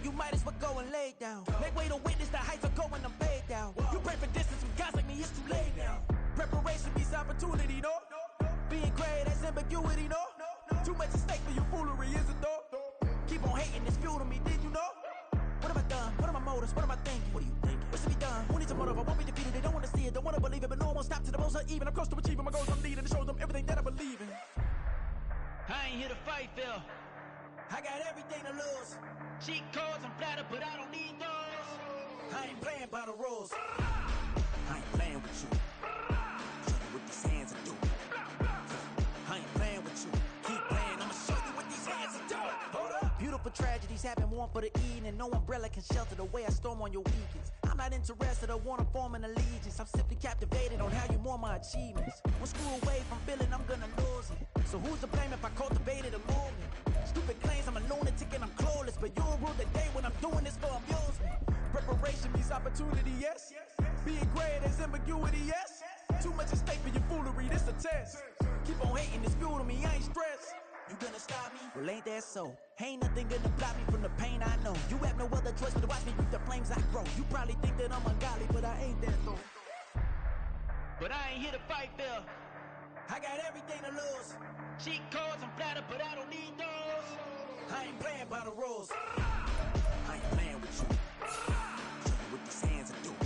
then you might as well go and lay down. Make way to witness the heights of going, I'm paid down. You pray for distance with guys like me, it's too late now. Preparation means opportunity, no? Being great, that's ambiguity, no? Too much at stake for your foolery, is it though? Keep on hating, it's fuel to me, did you know? What have I done? What are my motives? What am I thinking? What are you thinking? What's to be done? Who needs a motive? I won't be defeated. They don't want to see it, don't want to believe it, but no one won't stop till the most even. I'm close to achieving my goals. I'm leading to show them everything that I believe in. I ain't here to fight, Phil. I got everything to lose. Cheat codes, I'm flattered, but I don't need those. I ain't playing by the rules. I ain't playing with you. Show you what these hands are doing. I ain't playing with you. Keep playing, I'ma show you what these hands are doing. Hold up. Beautiful tragedies happen, one for the evening. No umbrella can shelter the way I storm on your weekends. I'm not interested or wanna form an allegiance. I'm simply captivated on how you mourn my achievements. One screw away from feeling I'm gonna lose it. So who's to blame if I cultivated a movement? Stupid claims I'm a lunatic and I'm clueless, but you'll rule the day when I'm doing this for amusement. Preparation means opportunity, yes. Being great, there's ambiguity, yes. Too much at stake for your foolery, this a test. Keep on hating, it's fuel to me, I ain't stressed. You gonna stop me? Well, ain't that so? Ain't nothing gonna block me from the pain I know. You have no other choice but to watch me reap the flames I grow. You probably think that I'm ungodly, but I ain't that though. But I ain't here to fight, Phil. I got everything to lose. Cheat codes, I'm flattered, but I don't need those. I ain't playing by the rules. I ain't playing with you. Show you what these hands are doing.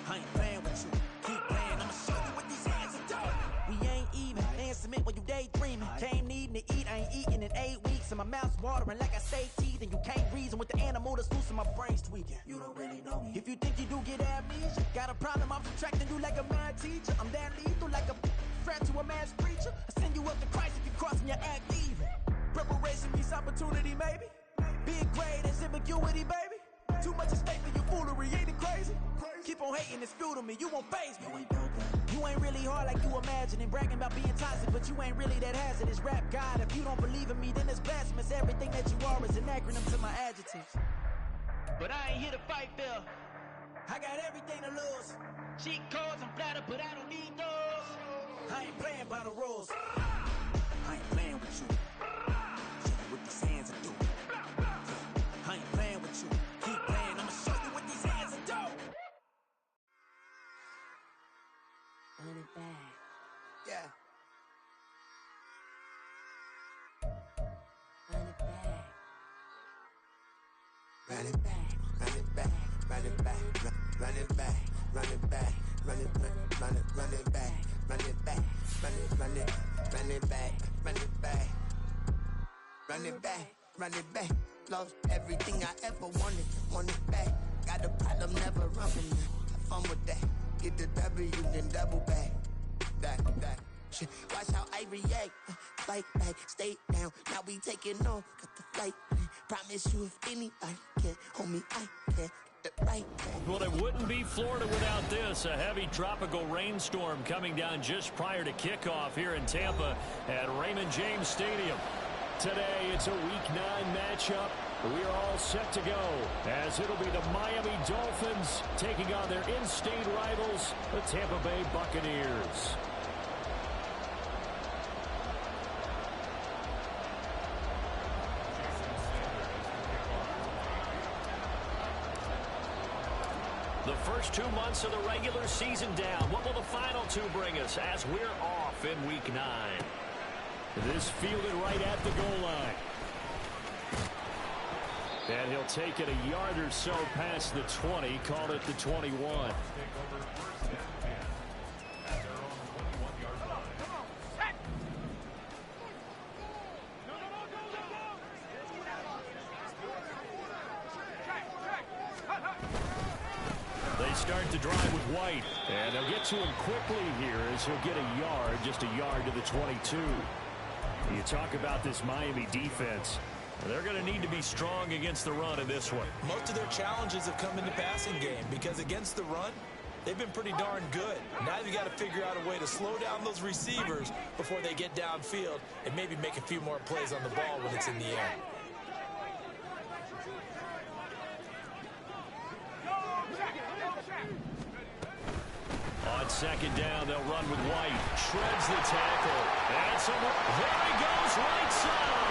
I ain't playing with you. Keep playing, I'ma show you what these hands are doing. We ain't even. They ain't submit when you daydreaming. Came needing to eat, I ain't eating in 8 weeks. And my mouth's watering like I stay teething. You can't reason with the animal that's loose and my brain's tweaking. You don't really know me. If you think you do get amnesia, got a problem, I'm subtracting you like a mad teacher. I'm that lethal like a threat to a mass preacher. I send you up to Christ if you crossing your act evil. Preparation means opportunity, maybe. Being great is ambiguity, baby. Too much at stake for your foolery, ain't it crazy? Keep on hating, it's fuel to me, you won't faze me. You ain't really hard like you imagining. Bragging about being toxic, but you ain't really that hazardous. Rap God, if you don't believe in me, then it's blasphemous. Everything that you are is an acronym to my adjectives. But I ain't here to fight, Phil. I got everything to lose. Cheat codes, I'm flattered, but I don't need those. I ain't playing by the rules. I ain't playing with you. Show you what these hands are doing. I ain't playing with you. Keep playing, I'ma show you what these hands are doing. Run it back. Yeah. Run it back. Run it back, run it back, run it back, run it back, run it back, run it back, run it back, run it back, run it back, run it back, run it back, run it back. Lost everything I ever wanted it back. Got a problem, never run from that. Have fun with that. Get the W, then double back. That. Shit. Watch how I react. Fight back, stay down. Now we taking off. Got the flight. Promise you, if anybody can, homie, I can. Right. Well, it wouldn't be Florida without this. A heavy tropical rainstorm coming down just prior to kickoff here in Tampa at Raymond James Stadium. Today, it's a Week 9 matchup. We are all set to go, as it'll be the Miami Dolphins taking on their in-state rivals, the Tampa Bay Buccaneers. The first 2 months of the regular season down. What will the final 2 bring us as we're off in Week 9? This fielded right at the goal line. And he'll take it a yard or so past the 20, called it the 21. They start the drive with White, and they'll get to him quickly here as he'll get a yard, just a yard to the 22. You talk about this Miami defense. They're going to need to be strong against the run in this one. Most of their challenges have come in the passing game because against the run, they've been pretty darn good. Now they've got to figure out a way to slow down those receivers before they get downfield and maybe make a few more plays on the ball when it's in the air. On second down, they'll run with White. Shreds the tackle. And there he goes, right side.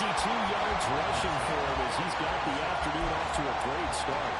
yards rushing for him as he's got the afternoon off to a great start.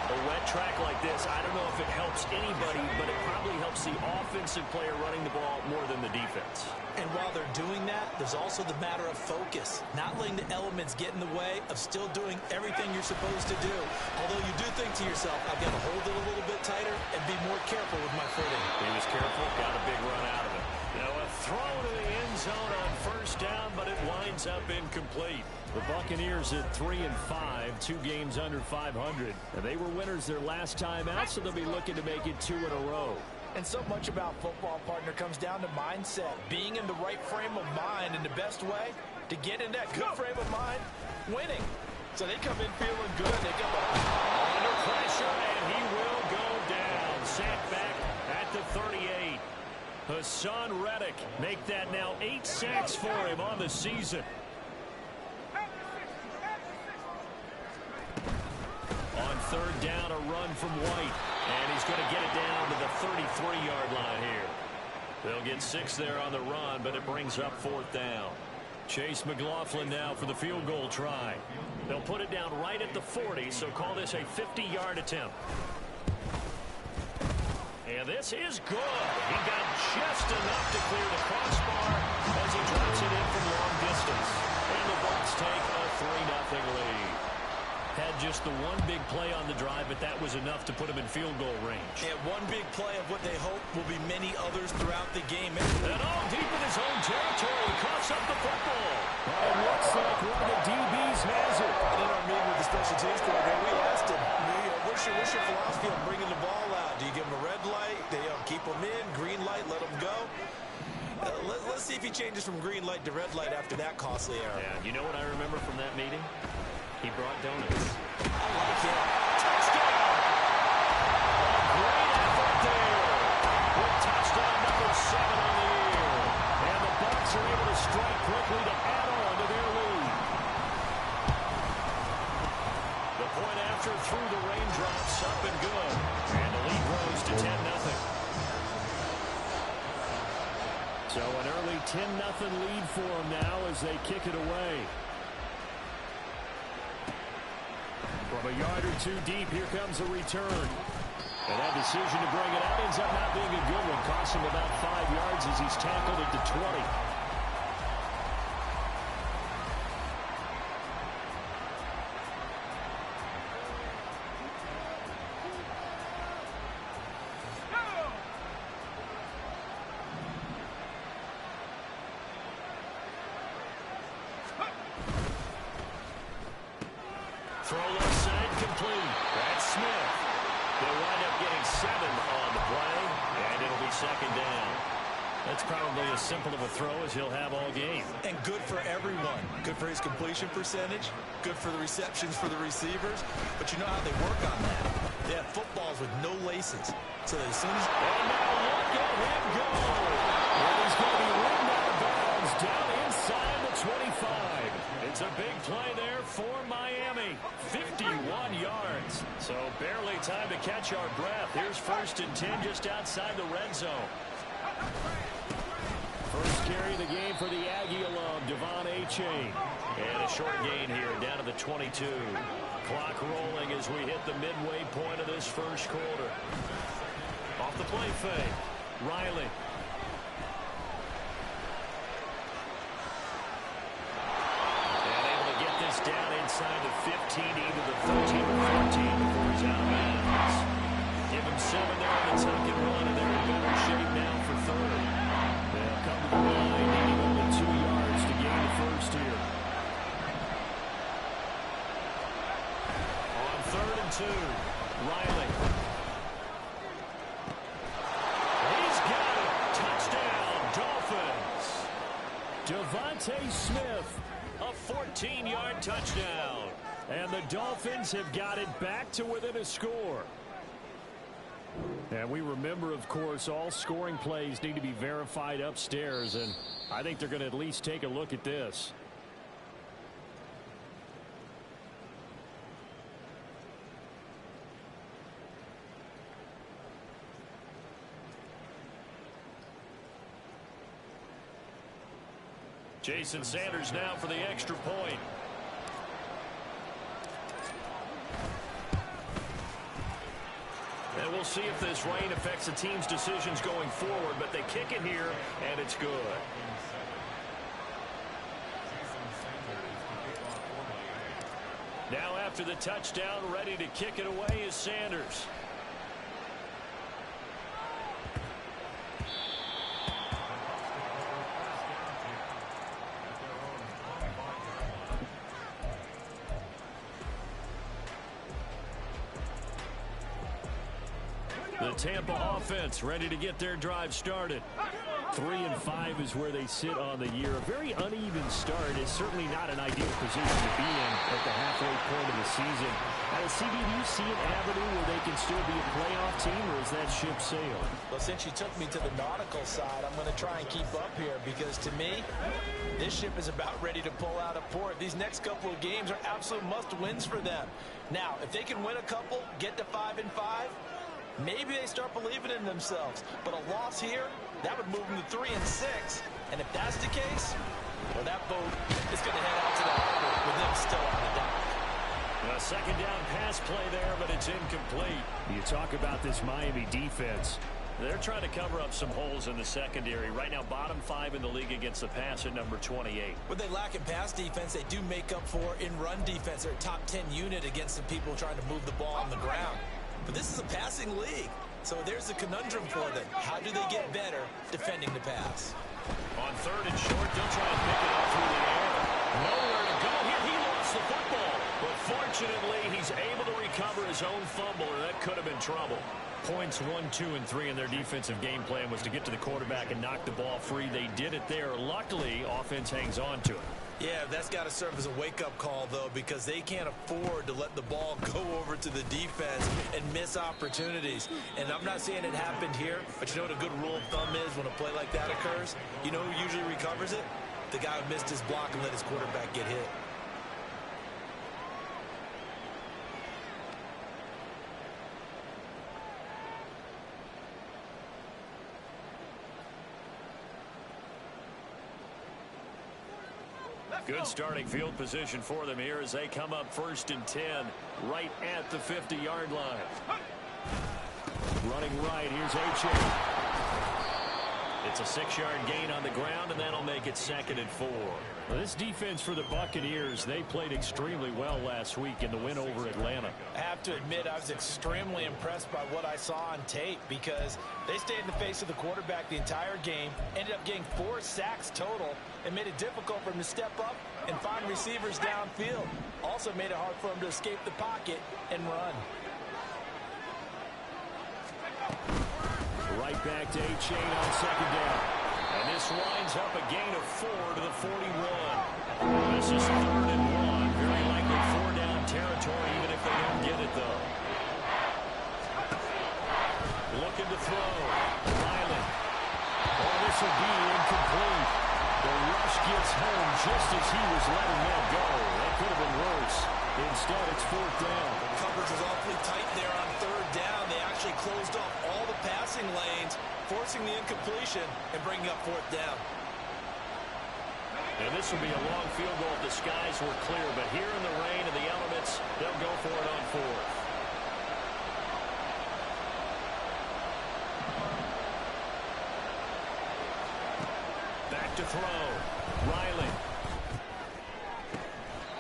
A wet track like this, I don't know if it helps anybody, but it probably helps the offensive player running the ball more than the defense. And while they're doing that, there's also the matter of focus. Not letting the elements get in the way of still doing everything you're supposed to do. Although you do think to yourself, I've got to hold it a little bit tighter and be more careful with my footing. He was careful, got a big run out of it. Now a throw to the end zone on first down, but it winds up incomplete. The Buccaneers at 3-5, 2 games under 500. And they were winners their last time out, so they'll be looking to make it 2 in a row. And so much about football, partner, comes down to mindset. Being in the right frame of mind, and the best way to get in that good frame of mind, winning. So they come in feeling good. They come under pressure, and he will go down. Sacked back at the 38. Hassan Reddick make that now 8 sacks for him on the season. On third down, a run from White. And he's going to get it down to the 33-yard line here. They'll get 6 there on the run, but it brings up 4th down. Chase McLaughlin now for the field goal try. They'll put it down right at the 40, so call this a 50-yard attempt. And this is good. He got just enough to clear the crossbar as he drops it in from long distance. And the Bucs take a 3-0 lead. Had just the one big play on the drive, but that was enough to put him in field goal range. And one big play of what they hope will be many others throughout the game. And all deep in his own territory, coughs up the football. It looks like one of the DBs has it. And in our meeting with the special teams coordinator, we asked him, what's your philosophy on bringing the ball out? Do you give him a red light? Do you keep him in? Green light, let him go? Let's see if he changes from green light to red light after that costly error. Yeah, you know what I remember from that meeting? He brought donuts. I like it. Touchdown! Great effort there. With touchdown number 7 on the year. And the Bucs are able to strike quickly to add on to their lead. The point after through the raindrops, up and good. And the lead rose to 10-0. So an early 10-0 lead for them now as they kick it away. From a yard or 2 deep, here comes a return. And that decision to bring it out ends up not being a good one. Costs him about 5 yards as he's tackled at the 20. Throw left side complete. That's Smith. They'll wind up getting 7 on the play, and it'll be 2nd down. That's probably as simple of a throw as he'll have all game. And good for everyone. Good for his completion percentage. Good for the receptions for the receivers. But you know how they work on that. They have footballs with no laces. So that as soon as... And now look at him go. And he's going to be ridden out of bounds down inside the 25. It's a big play there for Miami. 51 yards. So barely time to catch our breath. Here's 1st and 10 just outside the red zone. First carry of the game for the Aggie alum, Devon Achane. And a short gain here down to the 22. Clock rolling as we hit the midway point of this first quarter. Off the play fake. Riley. Down inside the 15, either the 13 or 14 before he's out of bounds. Give him 7 there on the tuck and run, and they're in better shape now for 3rd. They'll come to the line, needing only 2 yards to gain the first here. On 3rd and 2, Riley. He's got it. Touchdown, Dolphins. Devontae Smith. A 14-yard touchdown. And the Dolphins have got it back to within a score. And we remember, of course, all scoring plays need to be verified upstairs. And I think they're going to at least take a look at this. Jason Sanders now for the extra point. And we'll see if this rain affects the team's decisions going forward, but they kick it here, and it's good. Now after the touchdown, ready to kick it away is Sanders. The Tampa offense ready to get their drive started. 3-5 is where they sit on the year. A very uneven start is certainly not an ideal position to be in at the halfway point of the season. CB, do you see an avenue where they can still be a playoff team, or is that ship sailed? Well, since you took me to the nautical side, I'm going to try and keep up here because to me, this ship is about ready to pull out of port. These next couple of games are absolute must-wins for them. Now, if they can win a couple, get to 5-5, maybe they start believing in themselves. But a loss here, that would move them to 3-6. And if that's the case, well, that boat is going to head out to the harbor with them still on the dock. A second down pass play there, but it's incomplete. You talk about this Miami defense. They're trying to cover up some holes in the secondary. Right now, bottom 5 in the league against the pass at number 28. What they lack in pass defense, they do make up for in run defense. They're a top 10 unit against the people trying to move the ball on the ground. But this is a passing league, so there's a conundrum for them. How do they get better defending the pass? On 3rd and short, they'll try and pick it up through the air. Nowhere to go here. He lost the football. But fortunately, he's able to recover his own fumble, or that could have been trouble. Points 1, 2, and 3 in their defensive game plan was to get to the quarterback and knock the ball free. They did it there. Luckily, offense hangs on to it. Yeah, that's got to serve as a wake-up call, though, because they can't afford to let the ball go over to the defense and miss opportunities. And I'm not saying it happened here, but you know what a good rule of thumb is when a play like that occurs? You know who usually recovers it? The guy who missed his block and let his quarterback get hit. Good starting field position for them here as they come up 1st and 10 right at the 50-yard line. Running right, here's H.A. It's a 6-yard gain on the ground, and that'll make it 2nd and 4. Well, this defense for the Buccaneers, they played extremely well last week in the win over Atlanta. I have to admit, I was extremely impressed by what I saw on tape because they stayed in the face of the quarterback the entire game, ended up getting 4 sacks total, and made it difficult for him to step up and find receivers downfield. Also made it hard for him to escape the pocket and run. Right back to H.A. on 2nd down. And this winds up a gain of 4 to the 41. This is 3rd and 1. Very likely 4-down territory, even if they don't get it, though. Looking to throw. Riley. Oh, this will be incomplete. The rush gets home just as he was letting that go. That could have been worse. Instead, it's 4th down. Coverage was awfully tight there on 3rd down. They actually closed off all the passing lanes, forcing the incompletion and bringing up 4th down. And this will be a long field goal if the skies were clear. But here in the rain and the elements, they'll go for it on 4th. Back to throw. Riley.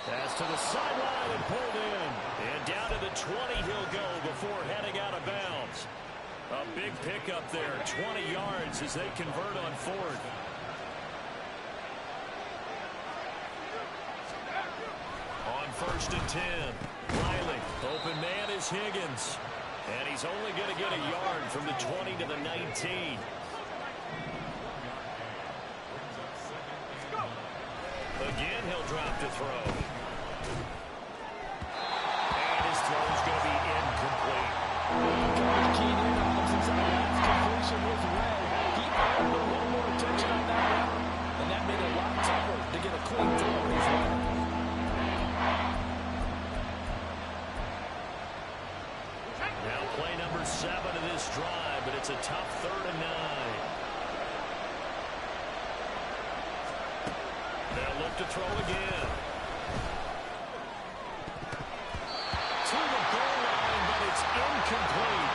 Pass to the sideline and pulled in. And down to the 20 he'll go before heading out of bounds. A big pickup there. 20 yards as they convert on 4th. On 1st and 10. Riley. Open man is Higgins. And he's only going to get a yard from the 20 to the 19. Again, he'll drop to throw. And his throw is going to be incomplete. Coach keyed in on him since that last completion was red. He earned a little more attention on that route, and that made it a lot tougher to get a clean throw in his line. Now play number 7 of this drive, but it's a tough 3rd and 9. They'll look to throw again. To the goal line, but it's incomplete.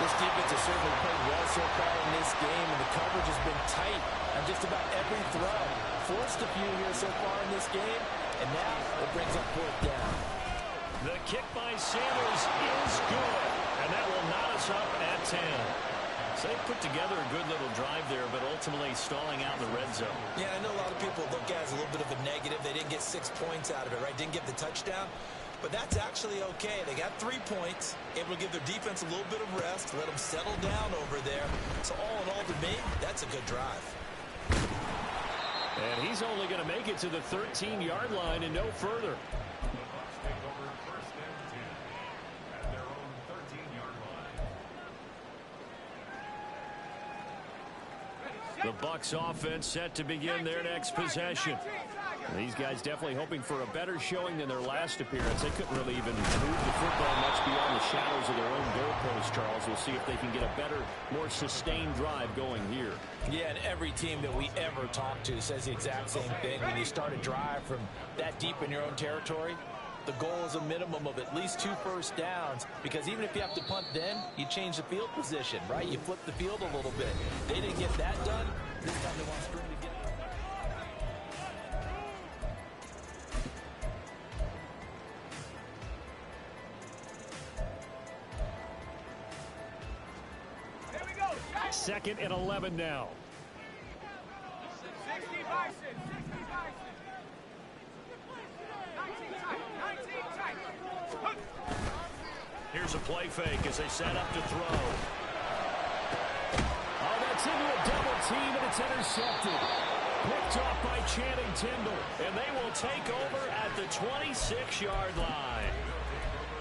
This defense has certainly played well so far in this game, and the coverage has been tight on just about every throw. Forced a few here so far in this game, and now it brings up 4th down. The kick by Sanders is good, and that will knot us up at 10. So they put together a good little drive there, but ultimately stalling out in the red zone. Yeah, I know a lot of people look at it as a little bit of a negative. They didn't get 6 points out of it, right? Didn't get the touchdown. But that's actually okay. They got 3 points, able to give their defense a little bit of rest, let them settle down over there. So all in all, to me, that's a good drive. And he's only going to make it to the 13-yard line and no further. The Bucs offense set to begin their next possession. These guys definitely hoping for a better showing than their last appearance. They couldn't really even move the football much beyond the shadows of their own goalpost, Charles. We'll see if they can get a better, more sustained drive going here. Yeah, and every team that we ever talk to says the exact same thing. When you start a drive from that deep in your own territory, the goal is a minimum of at least 2 first downs, because even if you have to punt then, you change the field position, right? You flip the field a little bit. They didn't get that done. This time they want to string to get it. 2nd and 11 now. 60 Bison, 60 Bison. 19 tight. Here's a play fake as they set up to throw. Oh, that's into a double team, and it's intercepted. Picked off by Channing Tindall, and they will take over at the 26-yard line.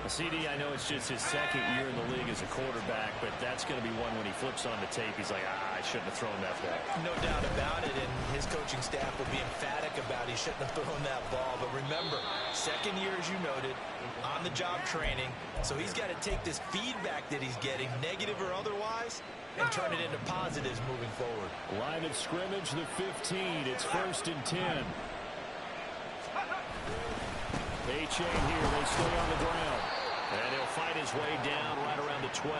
CD, I know it's just his 2nd year in the league as a quarterback, but that's going to be one when he flips on the tape, he's like, I shouldn't have thrown that ball. No doubt about it, and his coaching staff will be emphatic about he shouldn't have thrown that ball. But remember, 2nd year, as you noted, on-the-job training, so he's got to take this feedback that he's getting, negative or otherwise, and turn it into positives moving forward. Line of scrimmage, the 15. It's 1st and 10. A-Chain here, they stay on the ground. And he'll fight his way down right around the 12.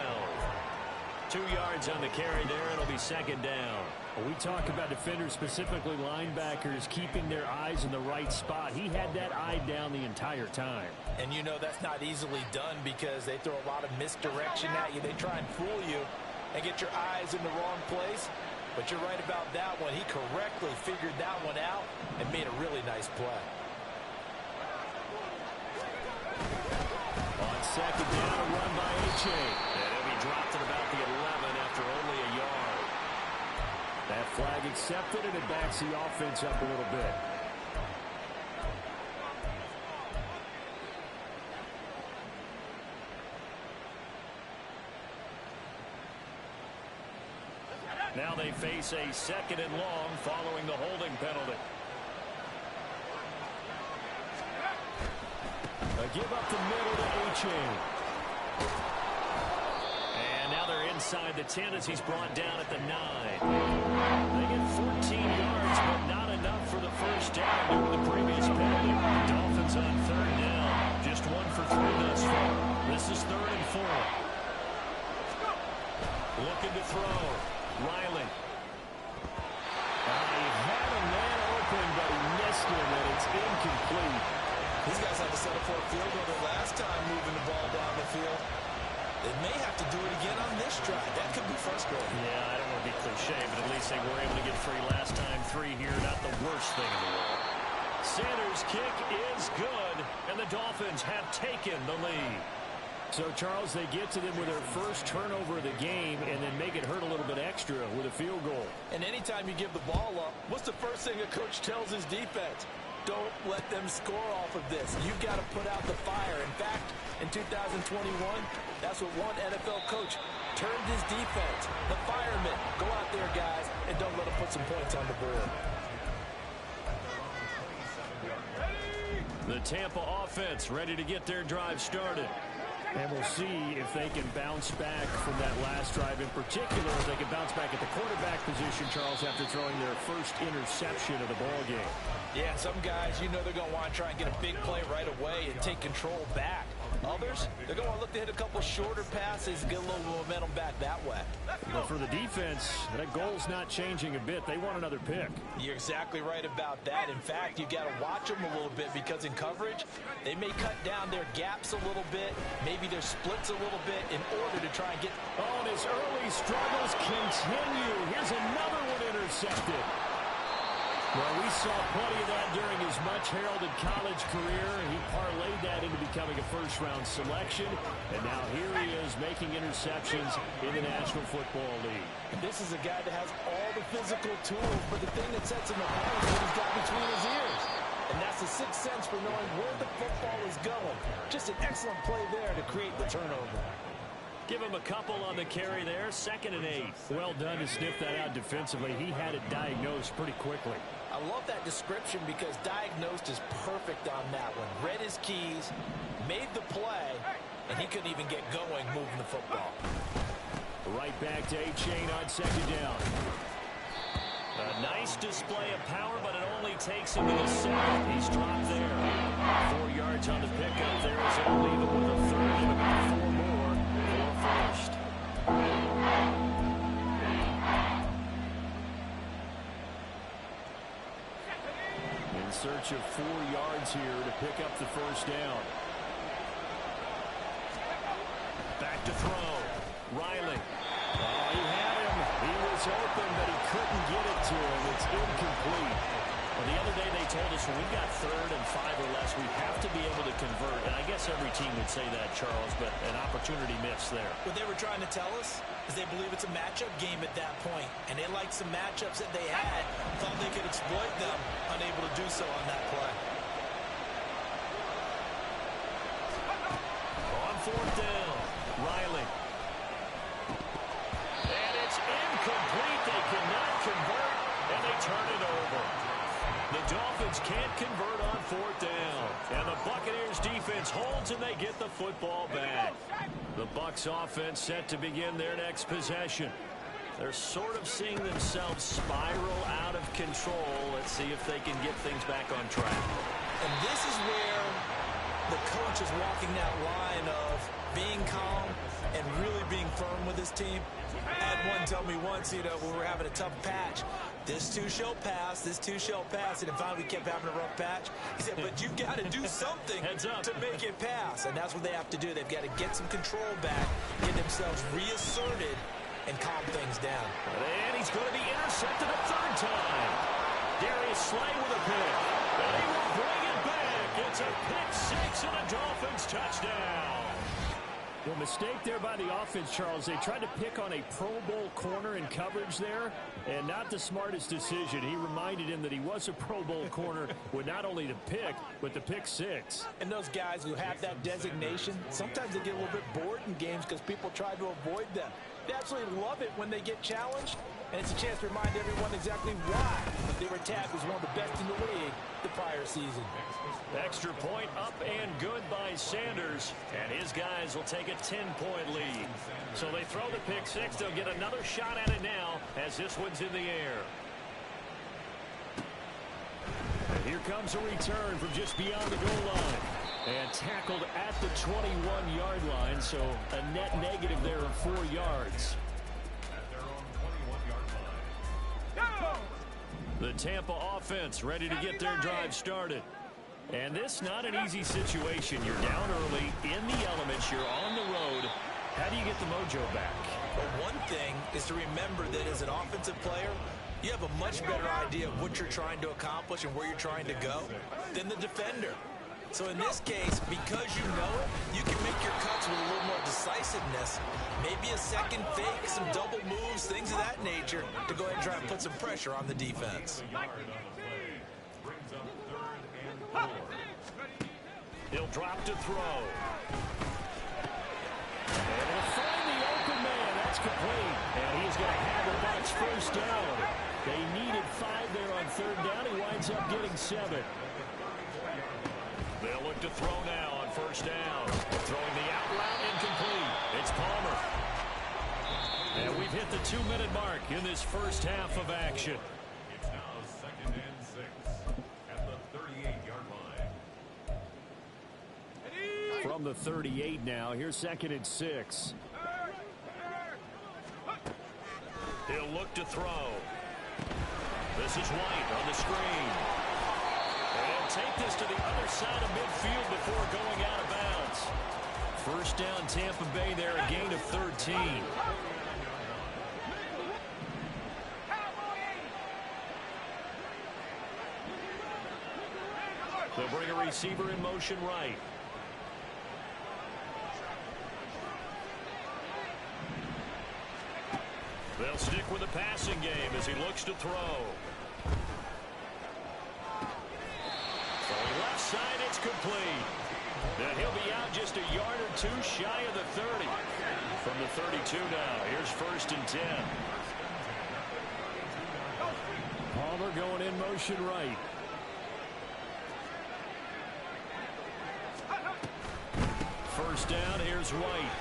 2 yards on the carry there, it'll be 2nd down. Well, we talk about defenders, specifically linebackers, keeping their eyes in the right spot. He had that eye down the entire time. And you know that's not easily done because they throw a lot of misdirection at you. They try and fool you and get your eyes in the wrong place. But you're right about that one. He correctly figured that one out and made a really nice play. On 2nd down, a run by A-Chain. And he'll be dropped at about the 11 after only a yard. That flag accepted, and it backs the offense up a little bit. Now they face a 2nd and long following the holding penalty. A give up the middle to A-Chain. And now they're inside the 10 as he's brought down at the 9. They get 14 yards, but not enough for the first down due to the previous penalty. Dolphins on 3rd down. Just 1 for 3 thus far. This is 3rd and 4. Looking to throw. Riley. He had a man open, but he missed him, and it's incomplete. These guys had to settle for a field goal their last time moving the ball down the field. They may have to do it again on this drive. That could be frustrating. Yeah, I don't want to be cliche, but at least they were able to get 3 last time. 3 here, not the worst thing in the world. Sanders' kick is good, and the Dolphins have taken the lead. So, Charles, they get to them with their first turnover of the game and then make it hurt a little bit extra with a field goal. And anytime you give the ball up, what's the first thing a coach tells his defense? Don't let them score off of this. You've got to put out the fire. In fact, in 2021, that's what one NFL coach turned his defense. The firemen. Go out there, guys, and don't let them put some points on the board. The Tampa offense ready to get their drive started. And we'll see if they can bounce back from that last drive. In particular, if they can bounce back at the quarterback position, Charles, after throwing their first interception of the ball game. Yeah, some guys, you know they're going to want to try and get a big play right away and take control back. Others, they're going to look to hit a couple shorter passes and get a little momentum back that way. But for the defense, that goal's not changing a bit. They want another pick. You're exactly right about that. In fact, you got to watch them a little bit because in coverage, they may cut down their gaps a little bit, maybe their splits a little bit in order to try and get... Oh, and his early struggles continue. Here's another one intercepted. Well, we saw plenty of that during his much-heralded college career. He parlayed that into becoming a first-round selection, and now here he is making interceptions in the National Football League. And this is a guy that has all the physical tools, but the thing that sets him apart is what he's got between his ears. And that's the sixth sense for knowing where the football is going. Just an excellent play there to create the turnover. Give him a couple on the carry there, 2nd and 8. Well done to sniff that out defensively. He had it diagnosed pretty quickly. I love that description because diagnosed is perfect on that one. Read his keys, made the play, and he couldn't even get going moving the football. Right back to A-Chain on 2nd down. A nice display of power, but it only takes him to the 7th. He's dropped there. 4 yards on the pickup there as they'll leave him with a 3rd and about 4 more for first. In search of 4 yards here to pick up the first down. Back to throw. Riley. Oh, he had him. He was open, but he couldn't get it to him. It's incomplete. Well, the other day they told us when we've got 3rd and 5 or less, we have to be able to convert. And I guess every team would say that, Charles, but an opportunity missed there. What they were trying to tell us is they believe it's a matchup game at that point, and they liked some matchups that they had, thought they could exploit them, unable to do so on that play. On 4th down, Riley. And it's incomplete. They cannot convert, and they turn it over. The Dolphins can't convert on 4th down. And the Buccaneers defense holds and they get the football back. The Bucs offense set to begin their next possession. They're sort of seeing themselves spiral out of control. Let's see if they can get things back on track. And this is where the coach is walking that line of being calm and really being firm with his team. I had one tell me once, when we were having a tough patch, this too shall pass, this too shall pass, and finally we kept having a rough patch. He said, but you've got to do something to make it pass, and that's what they have to do. They've got to get some control back, get themselves reasserted, and calm things down. And he's going to be intercepted a 3rd time. Darius Slay with a pick, and he will bring it back. It's a pick 6 and a Dolphins touchdown. Well, mistake there by the offense, Charles. They tried to pick on a Pro Bowl corner in coverage there, and not the smartest decision. He reminded him that he was a Pro Bowl corner with not only the pick, but the pick 6. And those guys who have that designation, sometimes they get a little bit bored in games because people try to avoid them. They absolutely love it when they get challenged, and it's a chance to remind everyone exactly why they were tagged as one of the best in the league the prior season. Extra point up and good by Sanders, and his guys will take a 10-point lead. So they throw the pick 6. They'll get another shot at it now as this one's in the air. And here comes a return from just beyond the goal line. And tackled at the 21-yard line, so a net negative there of 4 yards. The Tampa offense ready to get their drive started. And this not an easy situation. You're down early, in the elements, you're on the road. How do you get the mojo back? Well, one thing is to remember that as an offensive player, you have a much better idea of what you're trying to accomplish and where you're trying to go than the defender. So in this case, because you know it, you can make your cuts with a little more decisiveness. Maybe a second fake, some double moves, things of that nature to go ahead and try and put some pressure on the defense. He'll drop to throw. And he'll find the open man. That's complete. And he's going to have the Bucs first down. They needed 5 there on 3rd down. He winds up getting 7. They'll look to throw now on first down. Throwing the out route incomplete. It's Palmer. And we've hit the 2-minute mark in this first half of action. It's now 2nd and 6 at the 38-yard line. From the 38 now, here's 2nd and 6. He'll look to throw. This is White on the screen. And take this to the other side of midfield before going out of bounds. First down, Tampa Bay there, a gain of 13. They'll bring a receiver in motion right. They'll stick with the passing game as he looks to throw. Throwing left side, it's complete. And he'll be out just a yard or two shy of the 30. From the 32 now, here's 1st and 10. Palmer going in motion right. First down, here's White.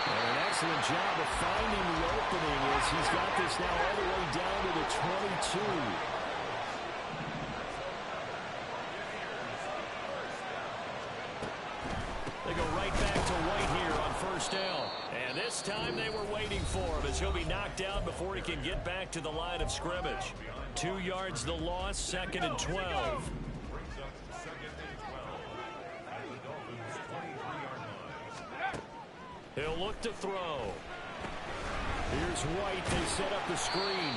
And an excellent job of finding the opening as he's got this now all the way down to the 22. They go right back to White here on first down. And this time they were waiting for him as he'll be knocked down before he can get back to the line of scrimmage. 2 yards the loss, 2nd and 12. He'll look to throw. Here's White. They set up the screen.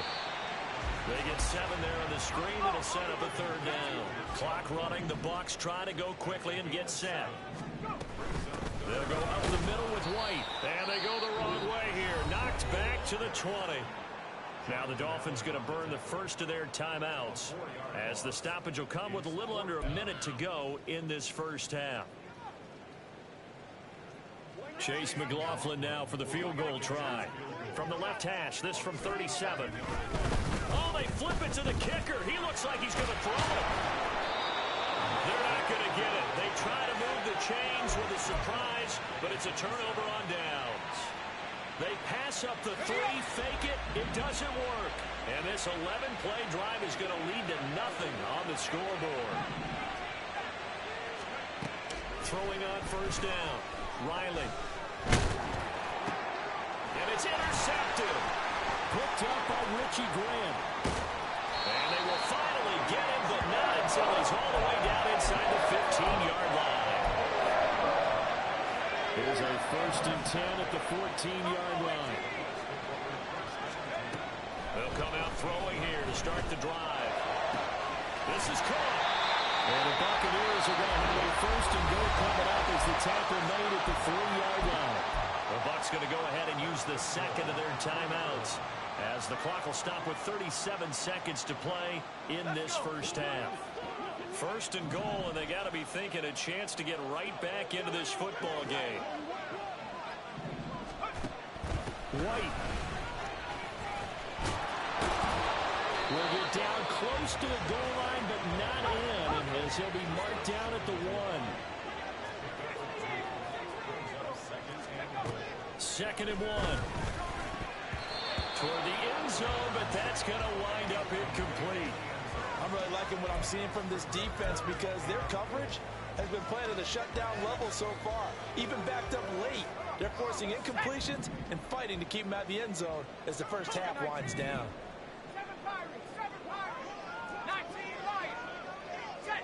They get 7 there on the screen. It'll set up a 3rd down. Clock running. The Bucs trying to go quickly and get set. They'll go up the middle with White. And they go the wrong way here. Knocked back to the 20. Now the Dolphins going to burn the first of their timeouts as the stoppage will come with a little under a minute to go in this first half. Chase McLaughlin now for the field goal try. From the left hash, this from 37. Oh, they flip it to the kicker. He looks like he's going to throw it. They're not going to get it. They try to move the chains with a surprise, but it's a turnover on downs. They pass up the 3, fake it. It doesn't work. And this 11-play drive is going to lead to nothing on the scoreboard. Throwing on first down. Riley. And it's intercepted. Picked up by Richie Grant. And they will finally get him, but not until he's all the way down inside the 15-yard line. Here's a 1st and 10 at the 14-yard line. They'll come out throwing here to start the drive. This is caught. And the Buccaneers are going to have a 1st and goal coming up as the tackle made at the 3-yard line. The Bucs going to go ahead and use the second of their timeouts as the clock will stop with 37 seconds to play in this first half. 1st and goal, and they got to be thinking a chance to get right back into this football game. White will get down close to the goal line, but not in, and as he'll be marked down at the 1. 2nd and 1. Toward the end zone, but that's going to wind up incomplete. I'm really liking what I'm seeing from this defense because their coverage has been playing at a shutdown level so far. Even backed up late, they're forcing incompletions and fighting to keep them at the end zone as the first half winds down. 7 Pirates, 19 Lions. Set.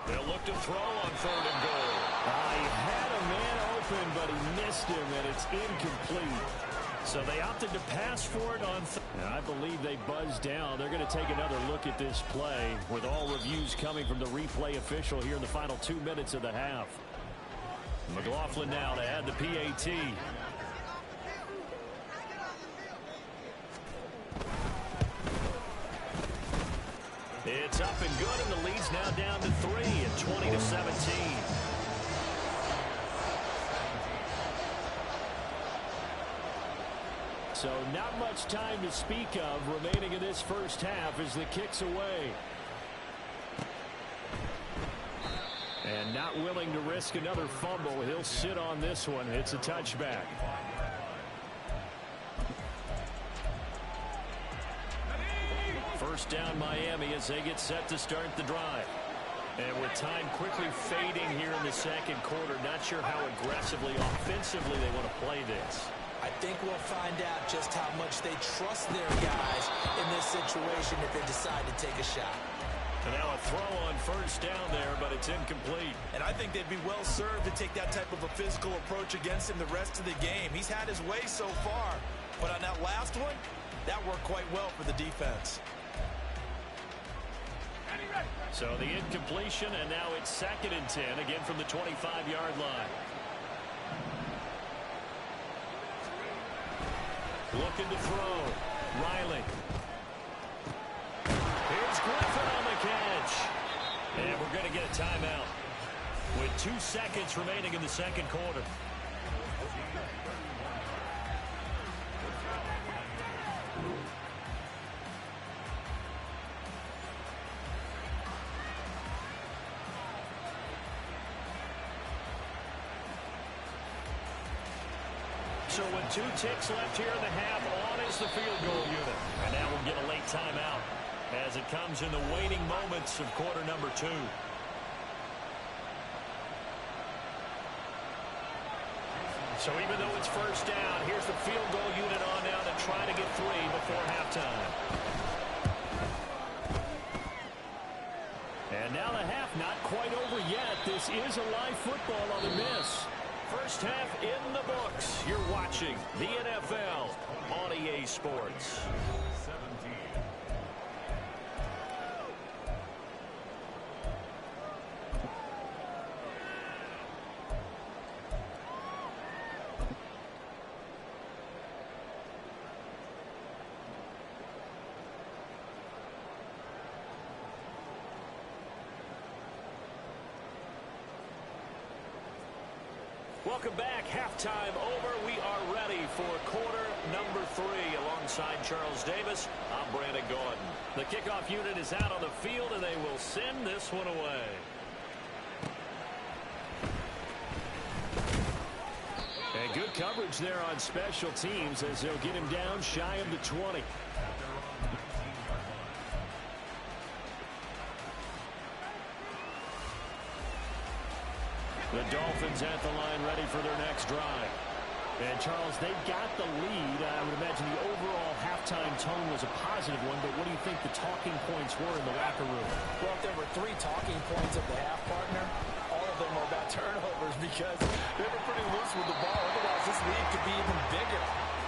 They'll look to throw on 3rd and goal. He had a man open, but he missed him, and it's incomplete. So they opted to pass for it on I believe they buzzed down. They're going to take another look at this play with all reviews coming from the replay official here in the final 2 minutes of the half. McLaughlin now to add the PAT. It's up and good, and the lead's now down to 3 at 20-17. So not much time to speak of remaining in this first half as the kick's away. And not willing to risk another fumble. He'll sit on this one. It's a touchback. First down Miami as they get set to start the drive. And with time quickly fading here in the second quarter, not sure how aggressively, offensively they want to play this. I think we'll find out just how much they trust their guys in this situation if they decide to take a shot. And now a throw on first down there, but it's incomplete. And I think they'd be well served to take that type of a physical approach against him the rest of the game. He's had his way so far, but on that last one, that worked quite well for the defense. So the incompletion, and now it's 2nd and 10, again from the 25-yard line. Looking to throw. Riley. Here's Griffin on the catch. And we're going to get a timeout with 2 seconds remaining in the second quarter. So with 2 ticks left here in the half, on is the field goal unit. And now we'll get a late timeout as it comes in the waning moments of quarter number 2. So even though it's first down, here's the field goal unit on now to try to get 3 before halftime. And now the half not quite over yet. This is a live football on the miss. First half in the books. You're watching the NFL on EA Sports. 17. Welcome back. Halftime over. We are ready for quarter number 3. Alongside Charles Davis, I'm Brandon Gordon. The kickoff unit is out on the field, and they will send this one away. And good coverage there on special teams as they'll get him down shy of the 20. The Dolphins at the line ready for their next drive. And, Charles, they've got the lead. I would imagine the overall halftime tone was a positive one, but what do you think the talking points were in the locker room? Well, if there were 3 talking points of the half, partner, all of them were about turnovers because they were pretty loose with the ball. Otherwise, this lead could be even bigger.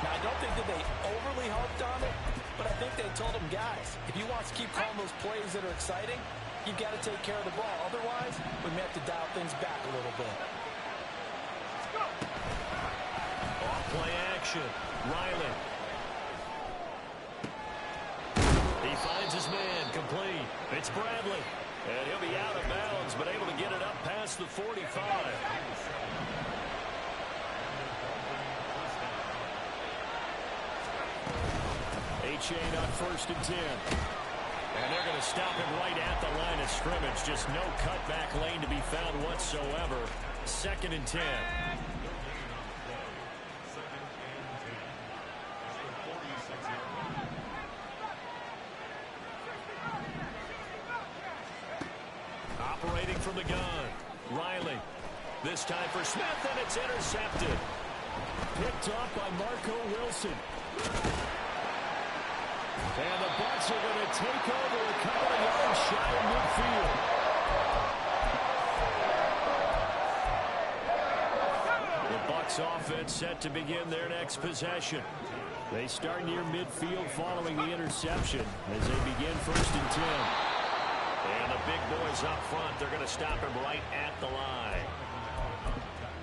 Now, I don't think that they overly harped on it, but I think they told them, guys, if you want to keep calling those plays that are exciting, you've got to take care of the ball. Otherwise, we may have to dial things back a little bit. Off-play action. Riley. He finds his man. Complete. It's Bradley. And he'll be out of bounds, but able to get it up past the 45. A-Chain on 1st and 10. And they're going to stop him right at the line of scrimmage. Just no cutback lane to be found whatsoever. 2nd and 10. Operating from the gun. Riley. This time for Smith, and it's intercepted. Picked off by Marco Wilson. And the Bucs are going to take over a couple of yards shy of midfield. The Bucs offense set to begin their next possession. They start near midfield following the interception as they begin 1st and 10. And the big boys up front, they're going to stop him right at the line.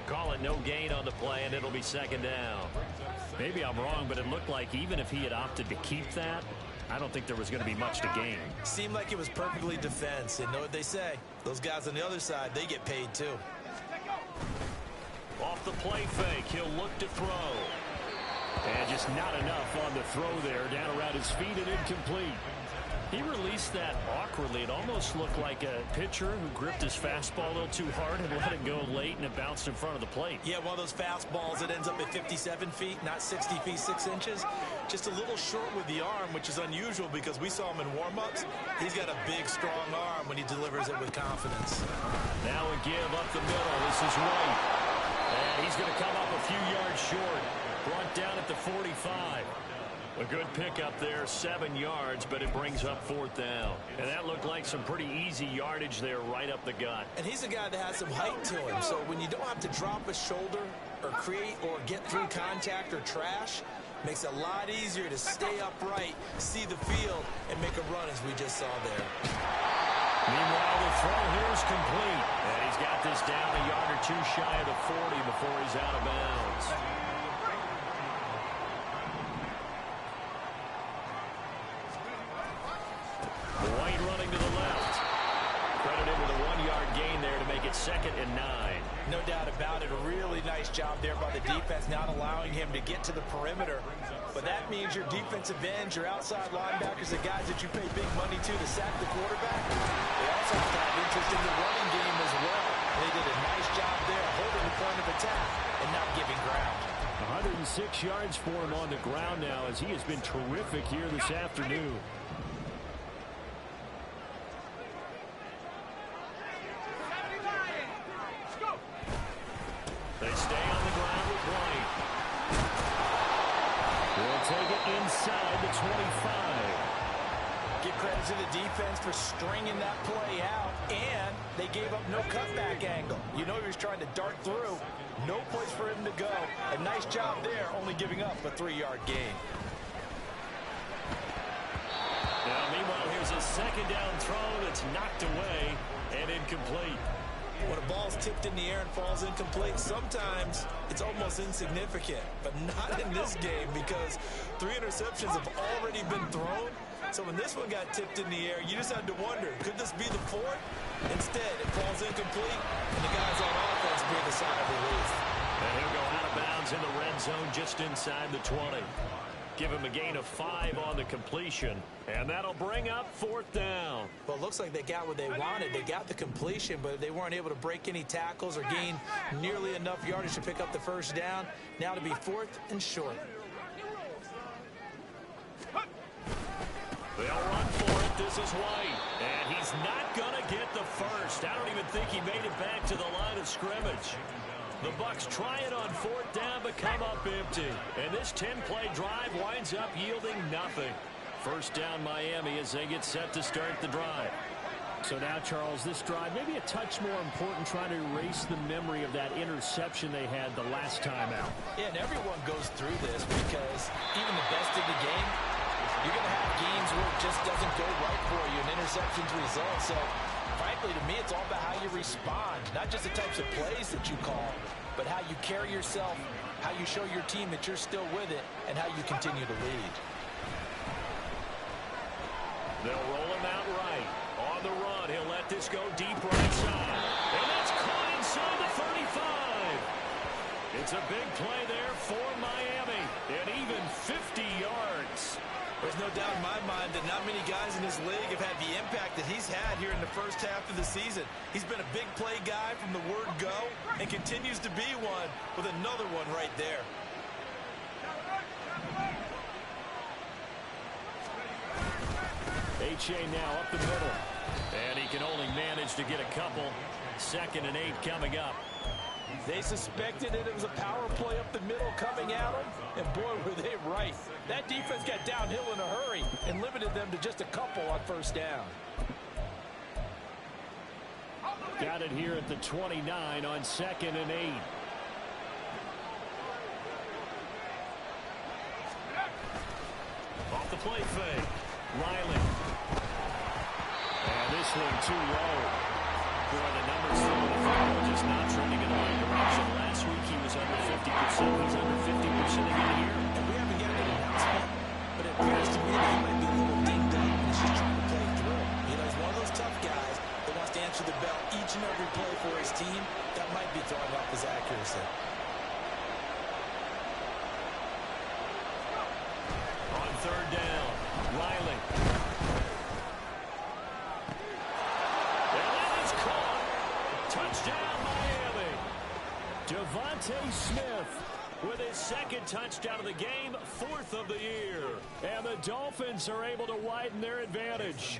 Call it no gain on the play, and it'll be 2nd down. Maybe I'm wrong, but it looked like even if he had opted to keep that, I don't think there was going to be much to gain. Seemed like it was perfectly defense. And know what they say? Those guys on the other side, they get paid too. Off the play fake, he'll look to throw. And just not enough on the throw there. Down around his feet and incomplete. He released that awkwardly. It almost looked like a pitcher who gripped his fastball a little too hard and let it go late, and it bounced in front of the plate. Yeah, one of those fastballs that ends up at 57 feet, not 60 feet, 6 inches. Just a little short with the arm, which is unusual because we saw him in warm-ups. He's got a big, strong arm when he delivers it with confidence. Now a give up the middle. This is White. And he's going to come up a few yards short. Brought down at the 45. A good pickup there, 7 yards, but it brings up 4th down. And that looked like some pretty easy yardage there right up the gut. And he's a guy that has some height to him, so when you don't have to drop a shoulder or create or get through contact or trash, makes it a lot easier to stay upright, see the field, and make a run as we just saw there. Meanwhile, the throw here is complete. And he's got this down a yard or two shy of the 40 before he's out of bounds. White running to the left. Credited with a 1-yard gain there to make it 2nd and 9. No doubt about it. A really nice job there by the defense, not allowing him to get to the perimeter. But that means your defensive ends, your outside linebackers, the guys that you pay big money to sack the quarterback, they also have to have interest in the running game as well. They did a nice job there holding the point of attack and not giving ground. 106 yards for him on the ground now as he has been terrific here this afternoon. They stay on the ground with White. We'll take it inside the 25. Give credit to the defense for stringing that play out, and they gave up no cutback angle. You know he was trying to dart through. No place for him to go. A nice job there, only giving up a 3-yard gain. Now, meanwhile, here's a 2nd down throw that's knocked away and incomplete. When a ball's tipped in the air and falls incomplete, sometimes it's almost insignificant, but not in this game because 3 interceptions have already been thrown. So when this one got tipped in the air, you just had to wonder, could this be the 4th? Instead, it falls incomplete, and the guys on offense breathe a sigh of relief. And he'll go out of bounds in the red zone just inside the 20. Give him a gain of 5 on the completion, and that'll bring up 4th down. Well, it looks like they got what they wanted. They got the completion, but they weren't able to break any tackles or gain nearly enough yardage to pick up the 1st down. Now to be 4th and short. They'll run for it. This is White, and he's not going to get the 1st. I don't even think he made it back to the line of scrimmage. The Bucs try it on 4th down, but come up empty. And this 10-play drive winds up yielding nothing. 1st down Miami as they get set to start the drive. So now, Charles, this drive maybe a touch more important, trying to erase the memory of that interception they had the last time out. Yeah, and everyone goes through this because even the best in the game, you're going to have games where it just doesn't go right for you, and interceptions result. So, frankly, to me, it's all about how you respond, not just the types of plays that you call, but how you carry yourself, how you show your team that you're still with it, and how you continue to lead. They'll roll him out right. On the run, he'll let this go deep right side. And that's caught inside the 35. It's a big play there for Miami. And even 50 yards. There's no doubt in my mind that not many guys in this league have had the impact that he's had here in the 1st half of the season. He's been a big play guy from the word go and continues to be one with another one right there. H.A. now up the middle. And he can only manage to get a couple. 2nd and 8 coming up. They suspected it was a power play up the middle coming at them, and boy, were they right. That defense got downhill in a hurry and limited them to just a couple on 1st down. Got it here at the 29 on 2nd and 8. Off the play fake. Riley. And this one too low. Boy, the numbers for the football just not trending in the right direction. Last week he was under 50%. He's under 50% again here. And we haven't gotten an announcement, but it appears to me that he might be a little dinged up and he's just trying to play through. You know, he's one of those tough guys that wants to answer the bell each and every play for his team. That might be throwing off his accuracy. On 3rd down, Riley. Devontae Smith with his second touchdown of the game, 4th of the year. And the Dolphins are able to widen their advantage.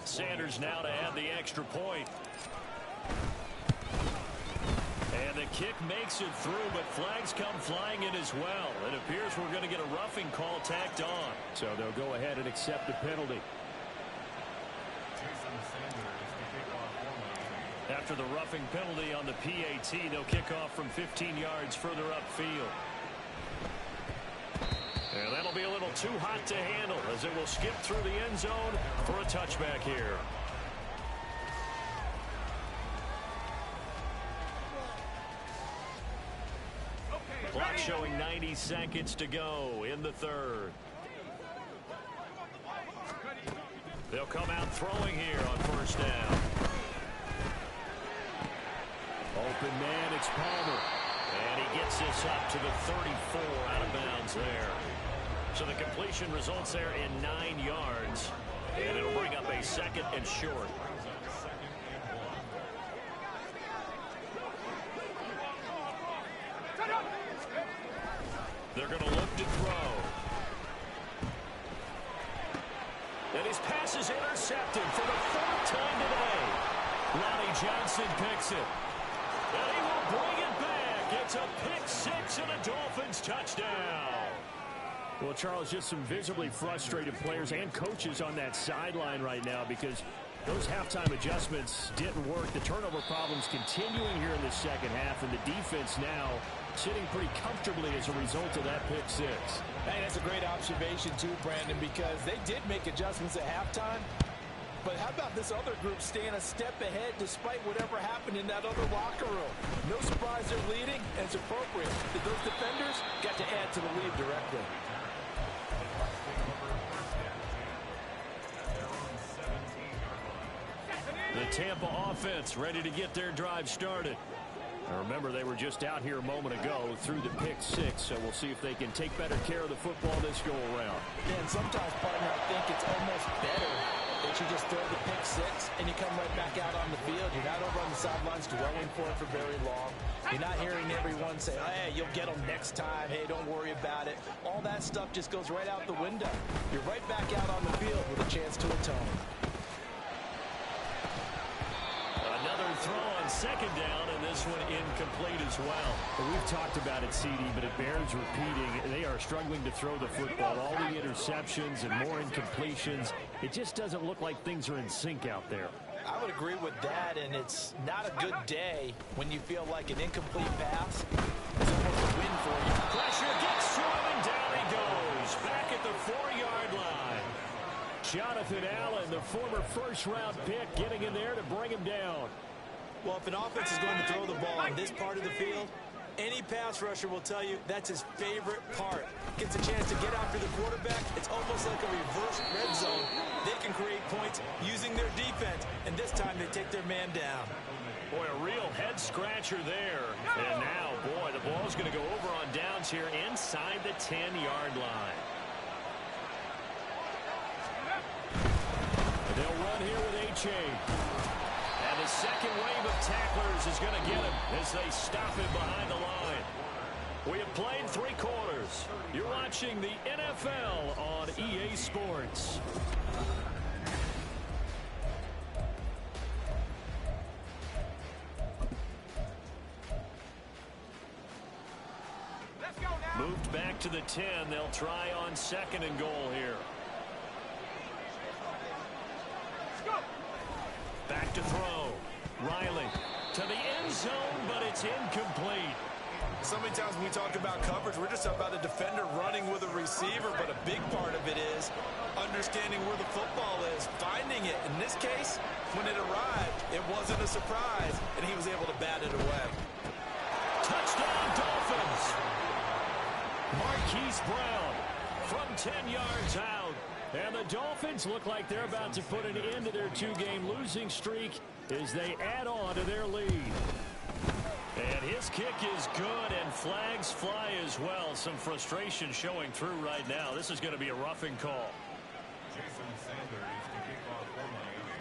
Sanders now to add the extra point. And the kick makes it through, but flags come flying in as well. It appears we're going to get a roughing call tacked on. So they'll go ahead and accept the penalty. After the roughing penalty on the PAT, they'll kick off from 15 yards further upfield. And that'll be a little too hot to handle as it will skip through the end zone for a touchback here. Clock showing 90 seconds to go in the third. They'll come out throwing here on first down. Open man, it's Palmer. And he gets this up to the 34 out of bounds there. So the completion results there in 9 yards. And it'll bring up a 2nd and short. They're going to look to throw. And his pass is intercepted for the 4th time today. Lonnie Johnson picks it. And he will bring it back. It's a pick 6 and a Dolphins touchdown. Well, Charles, just some visibly frustrated players and coaches on that sideline right now because those halftime adjustments didn't work. The turnover problems continuing here in the second half, and the defense now sitting pretty comfortably as a result of that pick 6. Hey, that's a great observation too, Brandon, because they did make adjustments at halftime. But how about this other group staying a step ahead despite whatever happened in that other locker room? No surprise they're leading, and it's appropriate that those defenders got to add to the lead directly. The Tampa offense ready to get their drive started. Now remember, they were just out here a moment ago through the pick 6, so we'll see if they can take better care of the football this go around. And sometimes, partner, I think it's almost better that you just throw the pick 6 and you come right back out on the field. You're not over on the sidelines dwelling for it for very long. You're not hearing everyone say, hey, you'll get them next time. Hey, don't worry about it. All that stuff just goes right out the window. You're right back out on the field with a chance to atone. Another throw on second down, and this one incomplete as well. We've talked about it, CD, but it bears repeating. They are struggling to throw the football. All the interceptions and more incompletions. It just doesn't look like things are in sync out there. I would agree with that, and it's not a good day when you feel like an incomplete pass is almost a win for you. Pressure gets to him, and down he goes. Back at the 4-yard line. Jonathan Allen, the former first-round pick, getting in there to bring him down. Well, if an offense is going to throw the ball on this part of the field, any pass rusher will tell you that's his favorite part. Gets a chance to get after the quarterback. It's almost like a reverse red zone. They can create points using their defense, and this time they take their man down. Boy, a real head-scratcher there. And now, boy, the ball's going to go over on downs here inside the 10-yard line. They'll run here with H.A. And the second wave of tacklers is going to get him as they stop him behind the line. We have played 3 quarters. You're watching the NFL on EA Sports. Moved back to the 10. They'll try on 2nd and goal here. Back to throw. Riley to the end zone, but it's incomplete. So many times when we talk about coverage, we're just talking about a defender running with a receiver, but a big part of it is understanding where the football is, finding it. In this case, when it arrived, it wasn't a surprise, and he was able to bat it away. Touchdown, Dolphins! Marquise Brown from 10 yards out. And the Dolphins look like they're about to put an end to their 2-game losing streak as they add on to their lead. And his kick is good, and flags fly as well. Some frustration showing through right now. This is going to be a roughing call. Jason Sanders to kick off for Miami.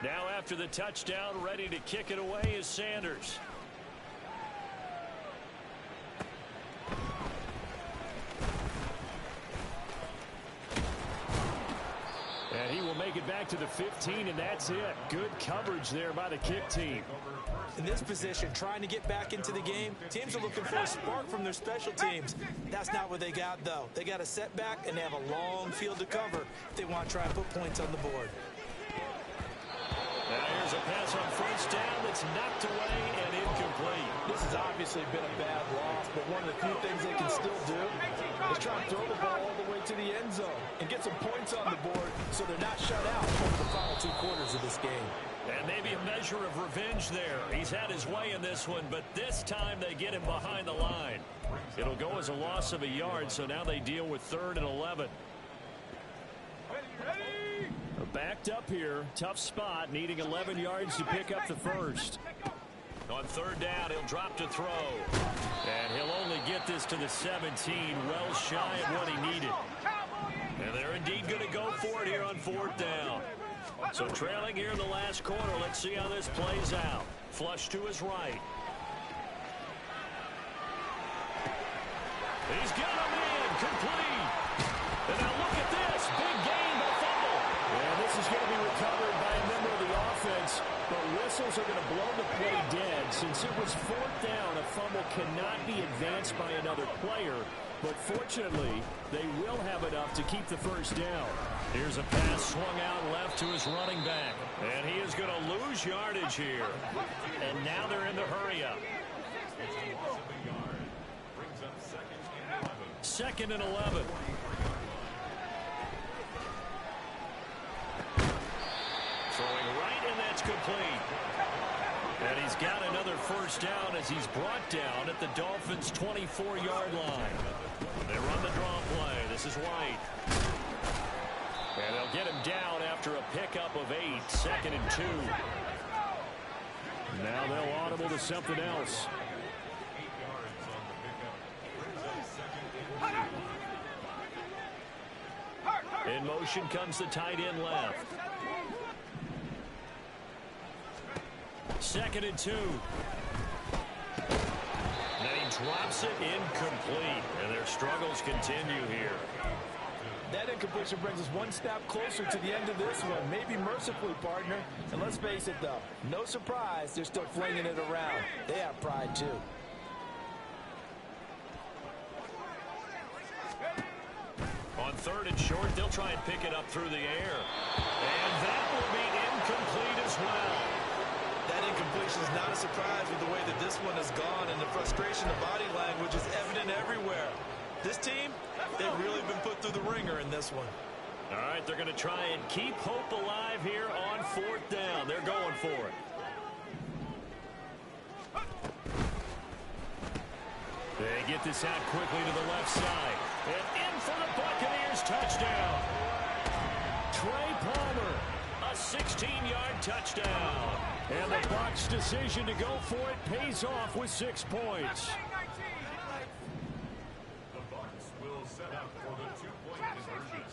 Now after the touchdown, ready to kick it away is Sanders. take it back to the 15, and that's it. Good coverage there by the kick team. In this position, trying to get back into the game, teams are looking for a spark from their special teams. That's not what they got, though. They got a setback, and they have a long field to cover if they want to try and put points on the board. Now here's a pass on first down that's knocked away and incomplete. This has obviously been a bad loss, but one of the few things they can still do is try and throw the ball all the way to the end zone and get some points on the board so they're not shut out over the final 2 quarters of this game. And maybe a measure of revenge there. He's had his way in this one, but this time they get him behind the line. It'll go as a loss of a yard, so now they deal with 3rd and 11. Backed up here, tough spot, needing 11 yards to pick up the first. On 3rd down, he'll drop to throw. And he'll only get this to the 17, well shy of what he needed. And they're indeed going to go for it here on 4th down. So trailing here in the last quarter, let's see how this plays out. Flush to his right. He's got him in, complete. And now look at this, big gain by fumble. And this is going to be recovered by a member of the offense, but whistles are going to blow the play dead. Since it was 4th down, a fumble cannot be advanced by another player, but fortunately, they will have enough to keep the first down. Here's a pass swung out left to his running back. And he is going to lose yardage here. And now they're in the hurry up. 2nd and 11. Throwing right, and that's complete. And he's got another first down as he's brought down at the Dolphins' 24-yard line. They run the draw play. This is White. And they'll get him down after a pickup of 8, 2nd and 2. Now they'll audible to something else. In motion comes the tight end left. 2nd and 2. And he drops it incomplete. And their struggles continue here. That incompletion brings us one step closer to the end of this one. Maybe mercifully, partner. And let's face it, though. No surprise, they're still flinging it around. They have pride, too. On 3rd and short, they'll try and pick it up through the air. And that will be incomplete as well. That incompletion is not a surprise with the way that this one has gone, and the frustration of body language is evident everywhere. This team, they've really been put through the ringer in this one. All right, they're going to try and keep hope alive here on 4th down. They're going for it. They get this out quickly to the left side. And in for the Buccaneers touchdown. Trey Palmer, A 16-yard touchdown. and the Bucs' decision to go for it pays off with 6 points. The Bucs will set up for the 2-point conversion.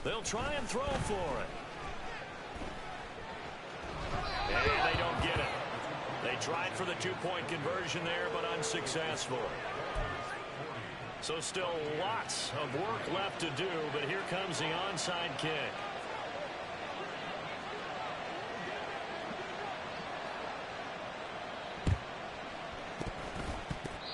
They'll try and throw for it. And they don't get it. They tried for the 2-point conversion there, but unsuccessful. So still lots of work left to do, but here comes the onside kick.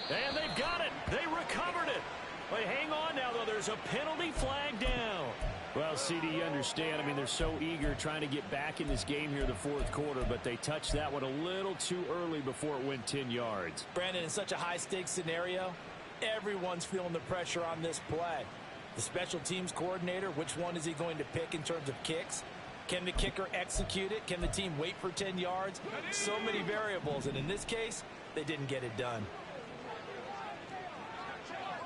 And they've got it. They recovered it. But hang on now, though. There's a penalty flag down. Well, CD, you understand. I mean, they're so eager trying to get back in this game here in the 4th quarter, but they touched that one a little too early before it went 10 yards. Brandon, in such a high-stakes scenario, everyone's feeling the pressure on this play. The special teams coordinator, which one is he going to pick in terms of kicks? Can the kicker execute it? Can the team wait for 10 yards? So many variables, and in this case, they didn't get it done.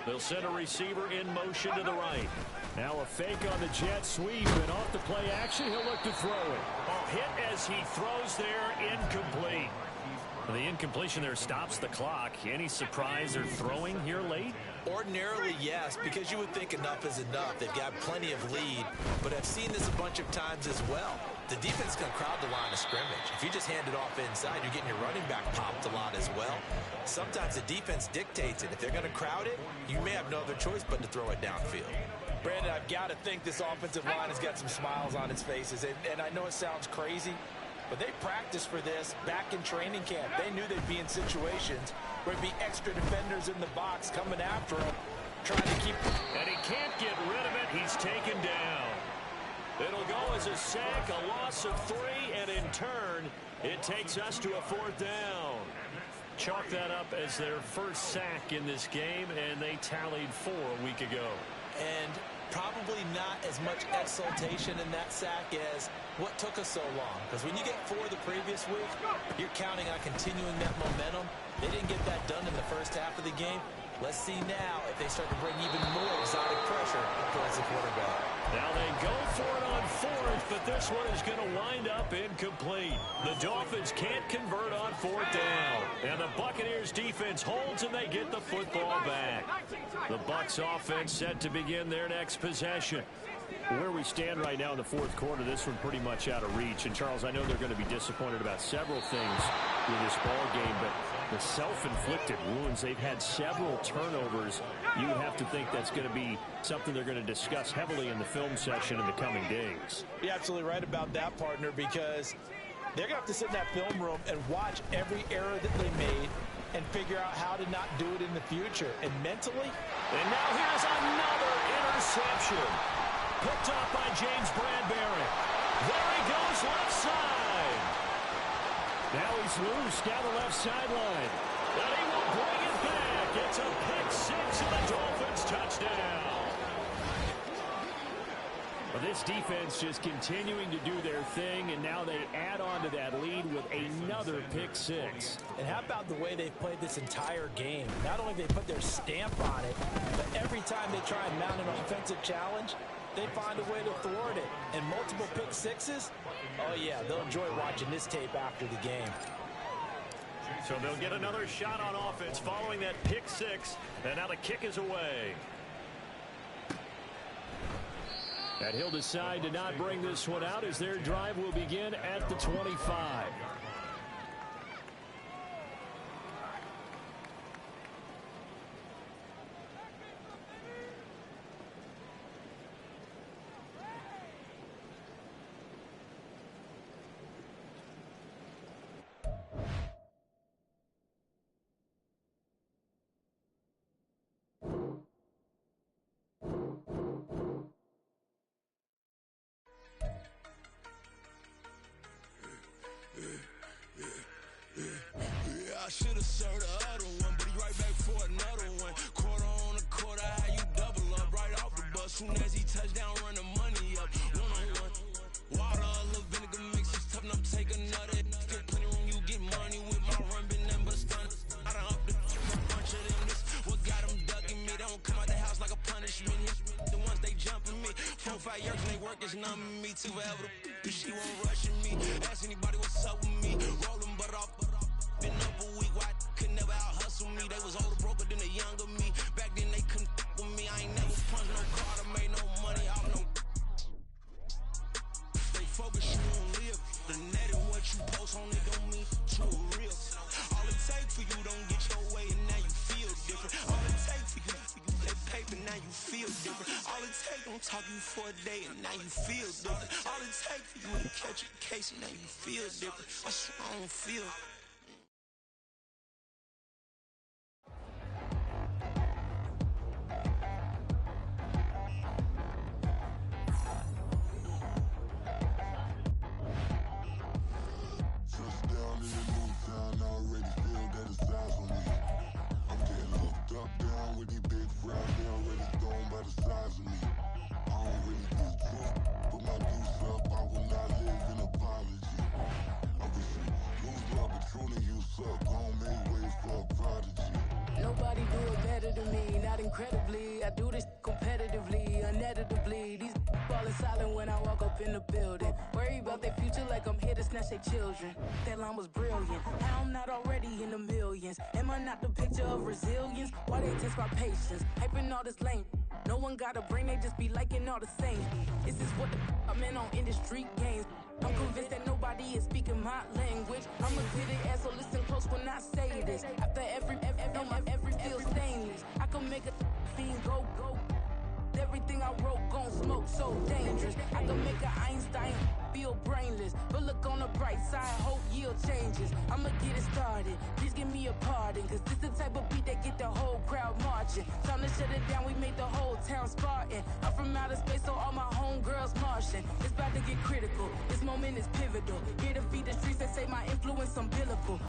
They'll send a receiver in motion to the right. Now a fake on the jet sweep, and off the play action, he'll look to throw it. Oh, hit as he throws there, incomplete. The incompletion there stops the clock. Any surprise they're throwing here late? Ordinarily, yes, because you would think enough is enough. They've got plenty of lead, but I've seen this a bunch of times as well. The defense can crowd the line of scrimmage. If you just hand it off inside, you're getting your running back popped a lot as well. Sometimes the defense dictates it. If they're going to crowd it, you may have no other choice but to throw it downfield. Brandon, I've got to think this offensive line has got some smiles on its faces. And I know it sounds crazy, but they practiced for this back in training camp. They knew they'd be in situations where there'd be extra defenders in the box coming after them, trying to keep... And he can't get rid of it. He's taken down. It'll go as a sack, a loss of 3, and in turn, it takes us to a 4th down. Chalk that up as their first sack in this game, and they tallied 4 a week ago. And probably not as much exultation in that sack as what took us so long. Because when you get 4 the previous week, you're counting on continuing that momentum. They didn't get that done in the first half of the game. Let's see now if they start to bring even more exotic pressure towards the quarterback. Now they go for it on 4th, but this one is going to wind up incomplete. The Dolphins can't convert on 4th down. And the Buccaneers defense holds and they get the football back. The Bucs offense set to begin their next possession. Where we stand right now in the 4th quarter, this one pretty much out of reach. And Charles, I know they're going to be disappointed about several things with this ball game, but the self-inflicted wounds, they've had several turnovers. You would have to think that's going to be something they're going to discuss heavily in the film session in the coming days. You're absolutely right about that, partner, because they're going to have to sit in that film room and watch every error that they made and figure out how to not do it in the future. And mentally... And now here's another interception. Picked up by James Bradbury. There he goes left side. Now he's loose down the left sideline. And he will bring it back. It's a pick 6 and the Dolphins touchdown. Well, this defense just continuing to do their thing, and now they add on to that lead with another pick 6. And how about the way they've played this entire game? Not only have they put their stamp on it, but every time they try and mount an offensive challenge, they find a way to thwart it. And multiple pick 6s, oh yeah, they'll enjoy watching this tape after the game. So they'll get another shot on offense following that pick 6, and now the kick is away. And he'll decide to not bring this one out as their drive will begin at the 25. Should've served the other one, but he right back for another one. Quarter on a quarter, how you double up right off the bus. Soon as he touch down, run the money up. 1-on-1. Water, a little vinegar mix, it's tough enough to take another. Still plenty room, you get money with my run, been nothing but stun. I done up the bunch of them. This what got them ducking me. They don't come out the house like a punishment. The ones they jumping me. 4-5 years and they work is numbing me. Too forever, she won't rushing me. Ask anybody what's up with me. Rollin' butt off. Been up a week, why could never out hustle me? They was older, broker than the younger me. Back then they couldn't with me. I ain't never punched no card or made no money off no. They focus, you don't live. The net and what you post on it don't mean true or real. All it takes for you don't get your way and now you feel different. All it takes for you that paper, now you feel different. All it takes don't talk you for a day and now you feel different. All it takes for you to catch a case and now you feel different. I swear I don't feel. Nobody do it better than me, not incredibly. I do this competitively, uneditably. These falling silent when I walk up in the building. Worry about their future like I'm here to snatch their children. That line was brilliant. How I'm not already in the millions. Am I not the picture of resilience? Why they test my patience? Hyping all this lame. No one got a brain, they just be liking all the same. This is what the I'm in on industry games. I'm convinced that nobody is speaking my language. I'm a good ass, so listen close when I say this. After every feel stainless. I can make a fiend go. Everything I wrote gon' smoke. feel brainless, but look on the bright side, hope yield changes. I'ma get it started, please give me a pardon, cause this the type of beat that get the whole crowd marching. Time to shut it down, we made the whole town Spartan. I'm from outer space, so all my homegirls Martian. It's about to get critical, this moment is pivotal. Here to feed the streets that say my influence umbilical.